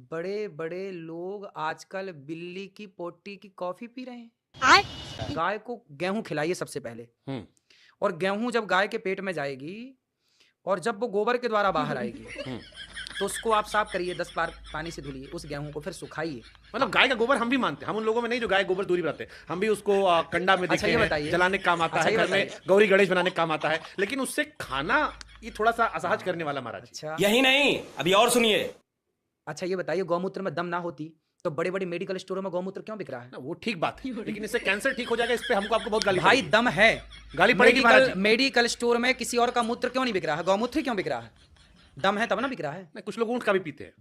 बड़े बड़े लोग आजकल बिल्ली की पोटी की कॉफी पी रहे हैं। गाय को गेहूं खिलाइए सबसे पहले। और गेहूं जब गाय के पेट में जाएगी और जब वो गोबर के द्वारा बाहर आएगी तो उसको आप साफ करिए, 10 बार पानी से धुलिए उस गेहूं को, फिर सुखाइए। मतलब गाय का गोबर हम भी मानते हैं, हम उन लोगों में नहीं जो गाय गोबर दूरी बनाते हैं, हम भी उसको कंडा में अच्छा, देखते ये हैं, बताइए। जलाने का काम आता अच्छा, है, ये घर में बताइए। गौरी गणेश बनाने का काम आता है, लेकिन उससे खाना ये थोड़ा सा असहज करने वाला महाराज। अच्छा यही नहीं, अभी और सुनिए। अच्छा, ये बताइए, गौमूत्र में दम ना होती तो बड़े बड़े मेडिकल स्टोरों में गौमूत्र क्यों बिक रहा है? ना वो ठीक बात है, लेकिन इससे कैंसर ठीक हो जाएगा, इस पे हमको आपको बहुत गाली भाई पड़ेगी। दम है, गाली पड़ेगी महाराज जी। मेडिकल स्टोर में किसी और का मूत्र क्यों नहीं बिक रहा है? गौमूत्र क्यों बिक रहा है? दम है तब ना बिक रहा है। नहीं, कुछ लोग ऊंट का भी पीते हैं।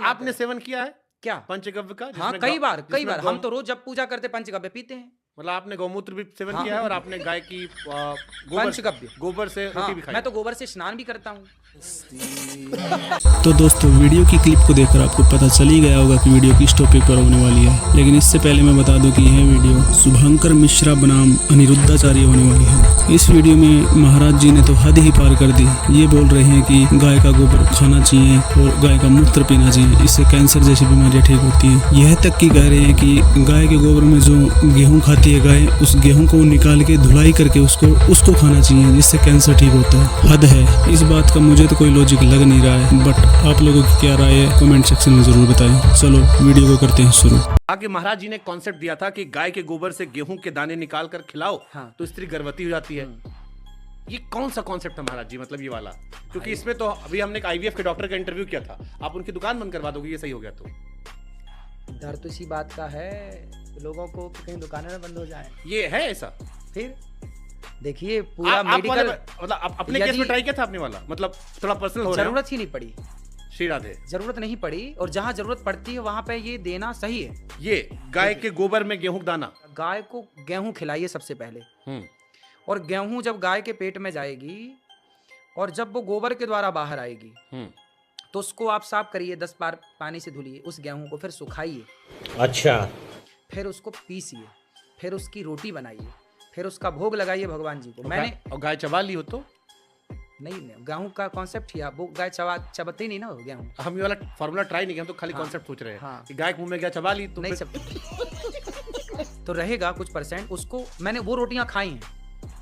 आपने सेवन किया है क्या? पंचगव्य का? हाँ, कई बार हम तो रोज जब पूजा करते पंचगव्य पीते हैं। मतलब आपने गौमूत्र भी सेवन हाँ। किया है और आपने गाय की पंचगव्य। गोबर से हाँ, रोटी भी खाई। मैं तो गोबर से स्नान भी करता हूँ। तो दोस्तों, वीडियो की क्लिप को देखकर आपको पता चल ही गया होगा कि वीडियो किस टॉपिक पर होने वाली है, लेकिन इससे पहले मैं बता दूं कि यह वीडियो शुभंकर मिश्रा बनाम अनिरुद्धाचार्य होने वाली है। इस वीडियो में महाराज जी ने तो हद ही पार कर दी। ये बोल रहे हैं कि गाय का गोबर खाना चाहिए और गाय का मूत्र पीना चाहिए, इससे कैंसर जैसी बीमारियां ठीक होती हैं। यह तक की कह रहे हैं कि गाय के गोबर में जो गेहूँ खाती है गाय, उस गेहूँ को निकाल के धुलाई करके उसको खाना चाहिए, जिससे कैंसर ठीक होता है। हद है, इस बात का मुझे तो कोई लॉजिक लग नहीं रहा है, बट आप लोगों की क्या राय है कमेंट सेक्शन में जरूर बताएं। चलो वीडियो को करते हैं शुरू। आगे महाराज जी ने कॉन्सेप्ट दिया था कि गाय के गोबर से गेहूं के दाने निकाल कर खिलाओ, हाँ। तो स्त्री गर्भवती हो जाती है। ये कौन सा कॉन्सेप्ट है महाराज जी, मतलब ये वाला? क्योंकि इसमें तो अभी हमने एक आईवीएफ के डॉक्टर का इंटरव्यू किया था, आप उनकी दुकान बंद करवा दोगे ये सही हो गया तो? डर तो इसी बात का है लोगों को कि कहीं दुकानें ना बंद हो जाए। ये है ऐसा? फिर देखिए, पूरा आप मेडिकल मतलब आप अपने केस में ट्राई किया था आपने वाला, मतलब थोड़ा पर्सनल हो रहा है। जरूरत ही नहीं पड़ी, श्री राधे। जरूरत नहीं पड़ी, और जहाँ जरूरत पड़ती है वहां पे ये देना सही है। ये गाय के गोबर में गेहूं का दाना। गाय को गेहूं खिलाइए सबसे पहले। और गेहूं जब गाय के पेट में जाएगी और जब वो गोबर के द्वारा बाहर आएगी तो उसको आप साफ करिए, 10 बार पानी से धुलिए उस गेहूं को, फिर सुखाइए। अच्छा। फिर उसको पीसिए, फिर उसकी रोटी बनाइए, फिर उसका भोग लगाइए भगवान जी को। मैंने और गाय चबा ली हो तो? नहीं, गेहूं का कॉन्सेप्ट ही वो गाय चबाते ही नहीं ना गेहूं। हम ये वाला फार्मूला ट्राई नहीं किया, हम तो खाली हाँ। कॉन्सेप्ट सोच रहे हैं हाँ। कि गाय के मुंह में गया चबा ली तो नहीं फिर- सब तो रहेगा कुछ परसेंट उसको। मैंने वो रोटियां खाई हैं।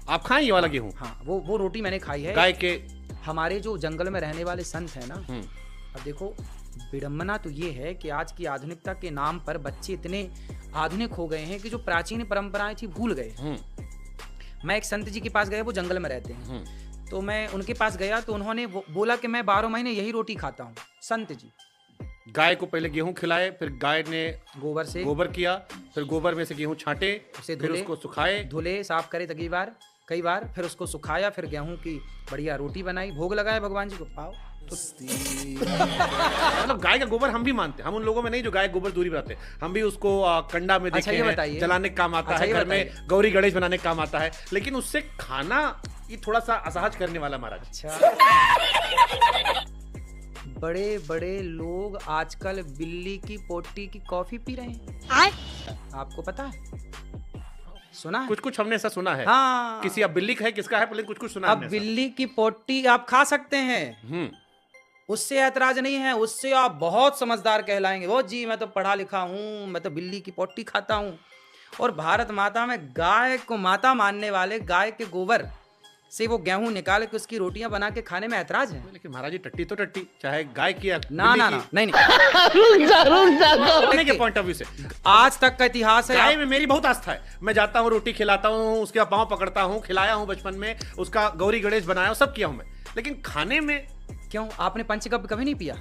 आप खाएं ये वाला गेहूं? हाँ, वो रोटी मैंने खाई है। गाय के हमारे जो जंगल में रहने वाले संत हैं ना, अब देखो, विडम्बना तो ये है कि आज की आधुनिकता के नाम पर बच्चे इतने आधुनिक हो गए हैं कि जो प्राचीन परंपराएं थी भूल गए। मैं एक संत जी के पास गया, वो जंगल में रहते हैं, तो मैं उनके पास गया तो उन्होंने बोला कि मैं 12 महीने यही रोटी खाता हूँ। संत जी गाय को पहले गेहूं खिलाए, फिर गाय ने गोबर से गोबर किया, फिर गोबर में से गेहूं छांटे, उसे फिर धुले, उसको सुखाए, धुले साफ करे कई बार, फिर उसको सुखाया, फिर गेहूं की बढ़िया रोटी बनाई, भोग लगाया भगवान जी को, पाओ। मतलब गाय का गोबर हम भी मानते हैं, हम उन लोगों में नहीं जो गाय गोबर दूरी बनाते हैं, हम भी उसको कंडा में अच्छा, देखते ये हैं, बताइए। जलाने का काम आता अच्छा, है, ये घर में बताइए। गौरी गणेश बनाने का काम आता है, लेकिन उससे खाना ये थोड़ा सा असहज करने वाला महाराज। अच्छा, बड़े बड़े लोग आजकल बिल्ली की पोटी की कॉफी पी रहे हैं। आपको पता है? सुना है? कुछ कुछ हमने ऐसा सुना है। हाँ, किसी अब बिल्ली का है, किसका है, लेकिन कुछ कुछ सुना है अब हमने ऐसा। बिल्ली की पोटी आप खा सकते हैं, उससे ऐतराज नहीं है, उससे आप बहुत समझदार कहलाएंगे। वो जी, मैं तो पढ़ा लिखा हूँ, मैं तो बिल्ली की पोटी खाता हूँ। और भारत माता में गाय को माता मानने वाले गाय के गोबर से वो गेहूं निकाल के उसकी रोटियां बना के खाने में ऐतराज है? लेकिन महाराज जी, टट्टी तो टट्टी, चाहे गाय की या ना बिल्ली ना की। ना, नहीं खाने के पॉइंट ऑफ व्यू से आज तक का इतिहास है। गाय में मेरी बहुत आस्था है। मैं जाता हूँ, रोटी खिलाता हूँ, उसके पाँव पकड़ता हूँ, खिलाया हूँ बचपन में, उसका गौरी गणेश बनाया हूँ, सब किया हूँ मैं, लेकिन खाने में क्यों? आपने पंचगव्य कभी नहीं पिया?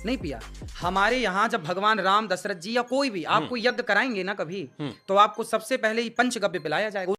नहीं पिया? हमारे यहाँ जब भगवान राम, दशरथ जी या कोई भी आपको यज्ञ कराएंगे ना कभी, तो आपको सबसे पहले ही पंचगव्य पिलाया जाएगा।